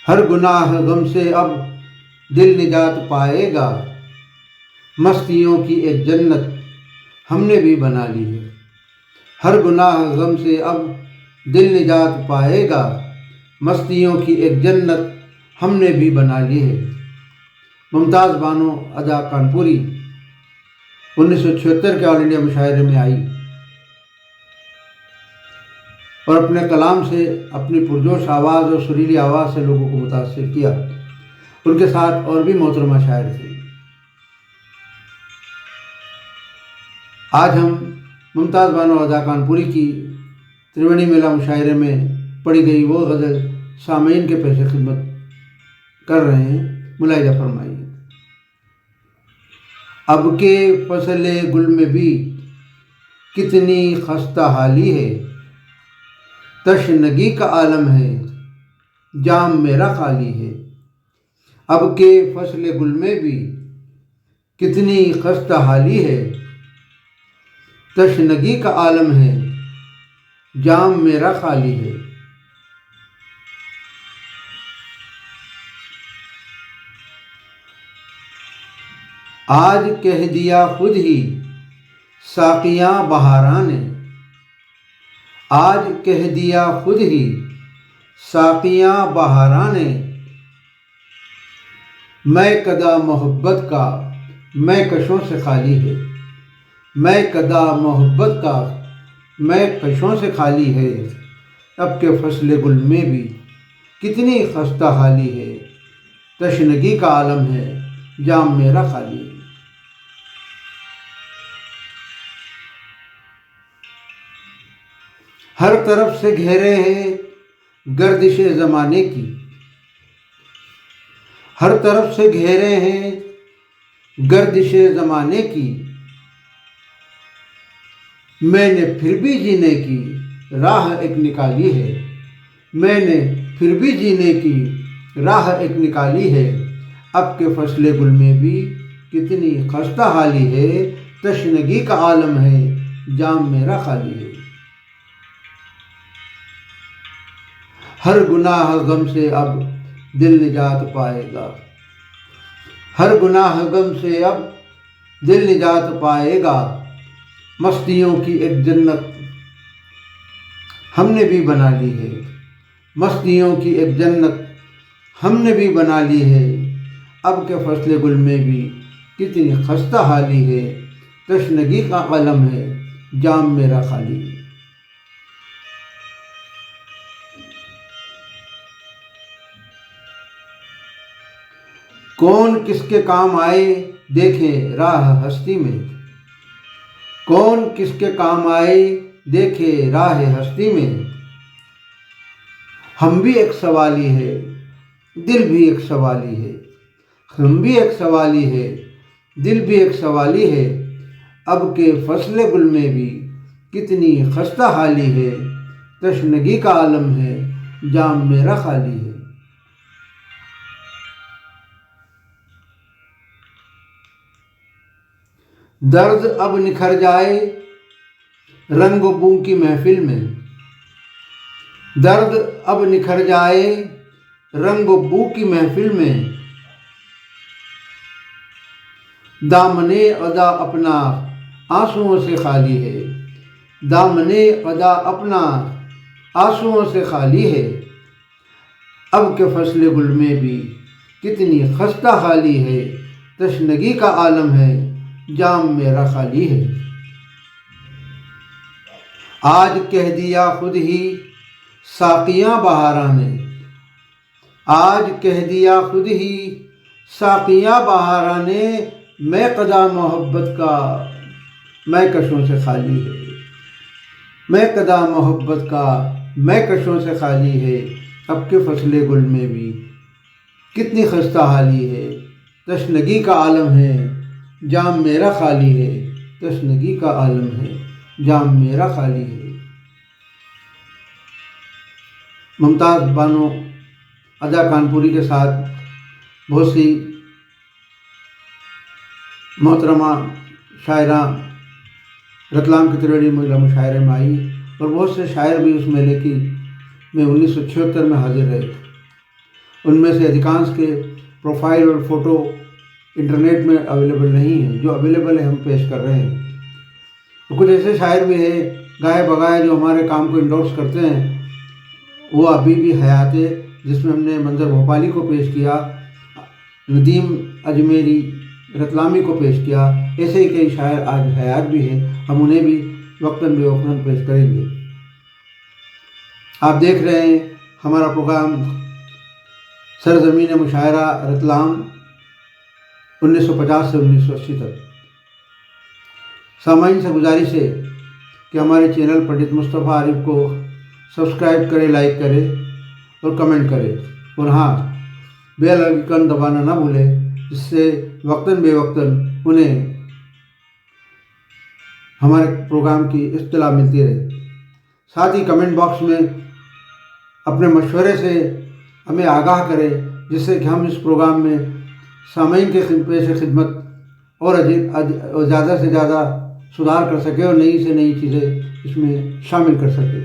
ہر گناہ غم سے اب دل نجات پائے گا، مستیوں کی ایک جنت ہم نے بھی بنا لی ہے۔ ہر گناہ غم سے اب دل نجات پائے گا، مستیوں کی ایک جنت ہم نے بھی بنا لی ہے۔ ممتاز بانو ادا کانپوری 1976 کے آل انڈیا مشاعرے میں آئی اور اپنے کلام سے، اپنی پرجوش آواز اور سریلی آواز سے لوگوں کو متاثر کیا۔ ان کے ساتھ اور بھی محترمہ شاعر تھے۔ آج ہم ممتاز بانو ادا کانپوری کی تریوینی میلہ مشاعرے میں پڑھی گئی وہ غزل سامعین کے پیش خدمت کر رہے ہیں، ملاحظہ فرمائیے۔ اب کے فصل گل میں بھی کتنی خستہ حالی ہے، تشنگی کا عالم ہے جام میرا خالی ہے۔ اب کے فصل گل میں بھی کتنی خستہ حالی ہے، تشنگی کا عالم ہے جام میرا خالی ہے۔ آج کہہ دیا خود ہی ساقیاں بہاراں نے، آج کہہ دیا خود ہی ساقیاں بہاراں نے، میں کدا محبت کا میں کشوں سے خالی ہے، میں کدا محبت کا میں کشوں سے خالی ہے۔ اب کے فصل گل میں بھی کتنی خستہ حالی ہے، تشنگی کا عالم ہے جام میرا خالی ہے۔ ہر طرف سے گھیرے ہیں گردش زمانے کی، ہر طرف سے گھیرے ہیں گردش زمانے کی، میں نے پھر بھی جینے کی راہ ایک نکالی ہے، میں نے پھر بھی جینے کی راہ ایک نکالی ہے۔ اب کے فصل گل میں بھی کتنی خستہ حالی ہے، تشنگی کا عالم ہے جام میرا خالی ہے۔ ہر گناہ غم سے اب دل نجات پائے گا، ہر گناہ غم سے اب دل نجات پائے گا، مستیوں کی ایک جنت ہم نے بھی بنا لی ہے، مستیوں کی ایک جنت ہم نے بھی بنا لی ہے۔ اب کے فصل گل میں بھی کتنی خستہ حالی ہے، تشنگی کا عالم ہے جام میرا خالی ہے۔ کون کس کے کام آئے دیکھے راہ ہستی میں، کون کس کے کام آئے دیکھے راہ ہستی میں، ہم بھی ایک سوالی ہے دل بھی ایک سوالی ہے، ہم بھی ایک سوالی ہے دل بھی ایک سوالی ہے۔ اب کے فصل گل میں بھی کتنی خستہ حالی ہے، تشنگی کا عالم ہے جام میرا خالی ہے۔ درد اب نکھر جائے رنگ و بو کی محفل میں، درد اب نکھر جائے رنگ و بو کی محفل میں، دامن ادا اپنا آنسوؤں سے خالی ہے، دامن ادا اپنا آنسوؤں سے خالی ہے۔ اب کے فصل گل میں بھی کتنی خستہ حالی ہے، تشنگی کا عالم ہے جام میرا خالی ہے۔ آج کہہ دیا خود ہی ساقیاں بہاراں نے، آج کہہ دیا خود ہی ساقیاں بہاراں نے، میں قدا محبت کا میں کشوں سے خالی ہے، میں قدا محبت کا میں کشوں سے خالی ہے۔ اب کے فصل گل میں بھی کتنی خستہ حالی ہے، تشنگی کا عالم ہے جام میرا خالی ہے، تشنگی کا عالم ہے جام میرا خالی ہے۔ ممتاز بانو ادا کانپوری کے ساتھ بہت سی محترمہ شاعراں رتلام کی تریوینی میلہ مشاعرے میں آئی اور بہت سے شاعر بھی اس میلے کی میں 1976 میں حاضر رہے ان میں سے ادھکانش کے پروفائل اور فوٹو انٹرنیٹ میں اویلیبل نہیں ہیں، جو اویلیبل ہے ہم پیش کر رہے ہیں۔ تو کچھ ایسے شاعر بھی ہیں گائے بگائے جو ہمارے کام کو انڈورس کرتے ہیں، وہ ابھی بھی حیات ہے، جس میں ہم نے منظر بھوپالی کو پیش کیا، ندیم اجمیری رتلامی کو پیش کیا۔ ایسے ہی کئی شاعر آج حیات بھی ہیں، ہم انہیں بھی وقتاً بے وقتاً پیش کریں گے۔ آپ دیکھ رہے ہیں ہمارا پروگرام سرزمین مشاعرہ رتلام 1950 سے 1980 تک۔ سامعین سے گزارش ہے کہ ہمارے چینل پنڈت مصطفیٰ عارف کو سبسکرائب کرے، لائک کرے اور کمنٹ کرے، اور ہاں بیل آئیکن دبانا نہ بھولے، جس سے وقتاً بے وقتاً انہیں ہمارے پروگرام کی اطلاع ملتی رہے۔ ساتھ ہی کمنٹ باکس میں اپنے مشورے سے ہمیں آگاہ کرے، جس سے کہ ہم اس پروگرام میں سامعین کے پیش خدمت اور زیادہ سے زیادہ سدھار کر سکیں اور نئی سے نئی چیزیں اس میں شامل کر سکیں۔